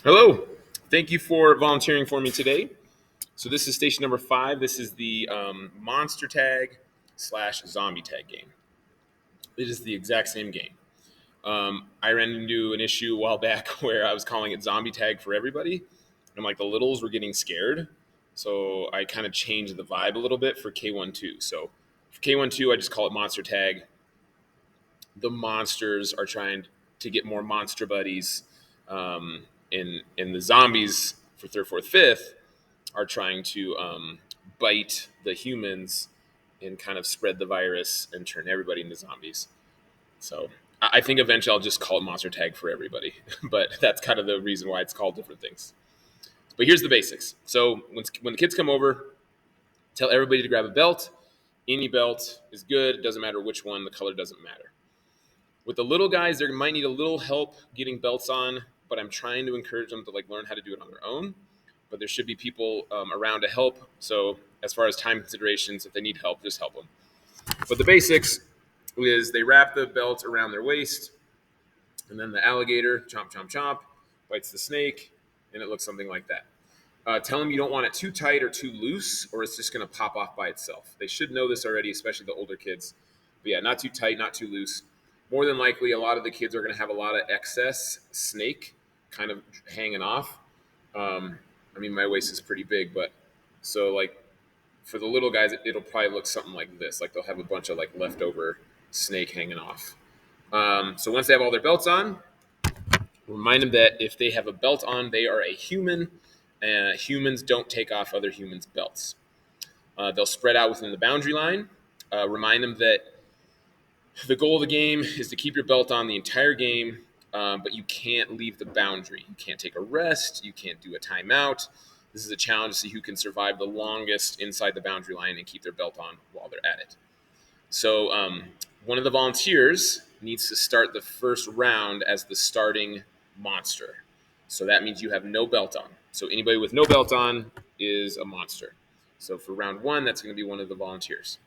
Hello. Thank you for volunteering for me today. So this is station number 5. This is the monster tag slash zombie tag game. It is the exact same game. I ran into an issue a while back where I was calling it zombie tag for everybody, and like the littles were getting scared. So I kind of changed the vibe a little bit for K12. So for K12, I just call it monster tag. The monsters are trying to get more monster buddies, and the zombies for third, fourth, fifth are trying to bite the humans and kind of spread the virus and turn everybody into zombies. So I think eventually I'll just call it monster tag for everybody, but that's kind of the reason why it's called different things. But here's the basics. So when the kids come over, tell everybody to grab a belt. Any belt is good. It doesn't matter which one. The color doesn't matter. With the little guys, they might need a little help getting belts on, but I'm trying to encourage them to learn how to do it on their own. But there should be people around to help. So as far as time considerations, if they need help, just help them. But the basics is they wrap the belt around their waist, and then the alligator, chomp, chomp, chomp, bites the snake, and it looks something like that. Tell them you don't want it too tight or too loose, or it's just going to pop off by itself. They should know this already, especially the older kids. But yeah, not too tight, not too loose. More than likely, a lot of the kids are going to have a lot of excess snake kind of hanging off. My waist is pretty big, but so for the little guys, it'll probably look something like this. Like they'll have a bunch of leftover snake hanging off. So once they have all their belts on, remind them that if they have a belt on, they are a human. Humans don't take off other humans' belts. They'll spread out within the boundary line. Remind them that the goal of the game is to keep your belt on the entire game, but you can't leave the boundary. You can't take a rest. You can't do a timeout. This is a challenge to see who can survive the longest inside the boundary line and keep their belt on while they're at it. So one of the volunteers needs to start the first round as the starting monster. So that means you have no belt on. So anybody with no belt on is a monster. So for round 1, that's going to be one of the volunteers.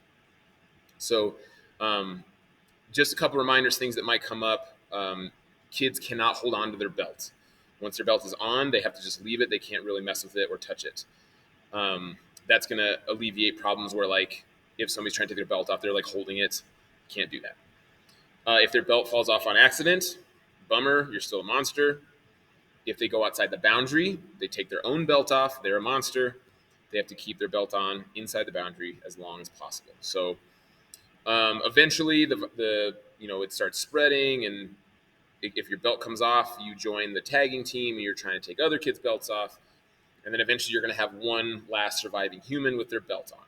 So just a couple reminders, things that might come up. Kids cannot hold on to their belt. Once their belt is on, they have to just leave it. They can't really mess with it or touch it. That's going to alleviate problems where, if somebody's trying to take their belt off, they're holding it. Can't do that. If their belt falls off on accident, bummer, you're still a monster. If they go outside the boundary, they take their own belt off, they're a monster. They have to keep their belt on inside the boundary as long as possible. So eventually, it starts spreading, and if your belt comes off, you join the tagging team, and you're trying to take other kids' belts off, and then eventually you're going to have one last surviving human with their belt on.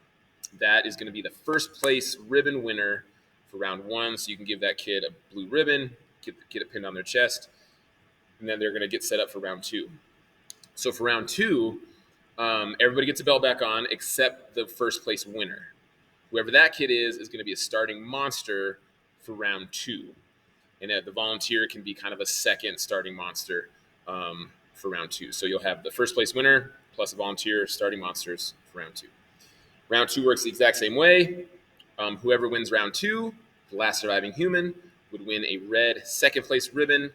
That is going to be the first place ribbon winner for round 1, so you can give that kid a blue ribbon, get it pinned on their chest, and then they're going to get set up for round 2. So for round 2, everybody gets a belt back on except the first place winner. Whoever that kid is going to be a starting monster for round 2. And the volunteer can be kind of a second starting monster for round 2. So you'll have the first place winner plus a volunteer starting monsters for round 2. Round 2 works the exact same way. Whoever wins round 2, the last surviving human, would win a red second place ribbon.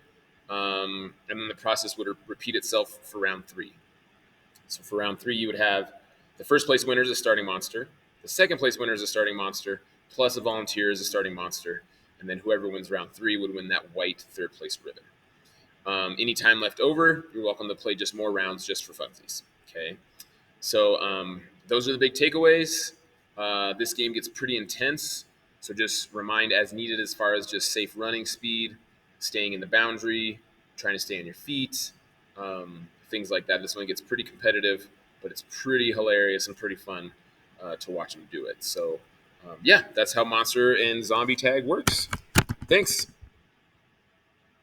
And then the process would repeat itself for round 3. So for round 3, you would have the first place winner is a starting monster. The second place winner is a starting monster, plus a volunteer is a starting monster. And then whoever wins round 3 would win that white third place ribbon. Any time left over, you're welcome to play just more rounds just for funsies. Okay. So those are the big takeaways. This game gets pretty intense. So just remind as needed as far as just safe running speed, staying in the boundary, trying to stay on your feet, things like that. This one gets pretty competitive, but it's pretty hilarious and pretty fun to watch them do it. So, that's how Monster and Zombie Tag works. Thanks.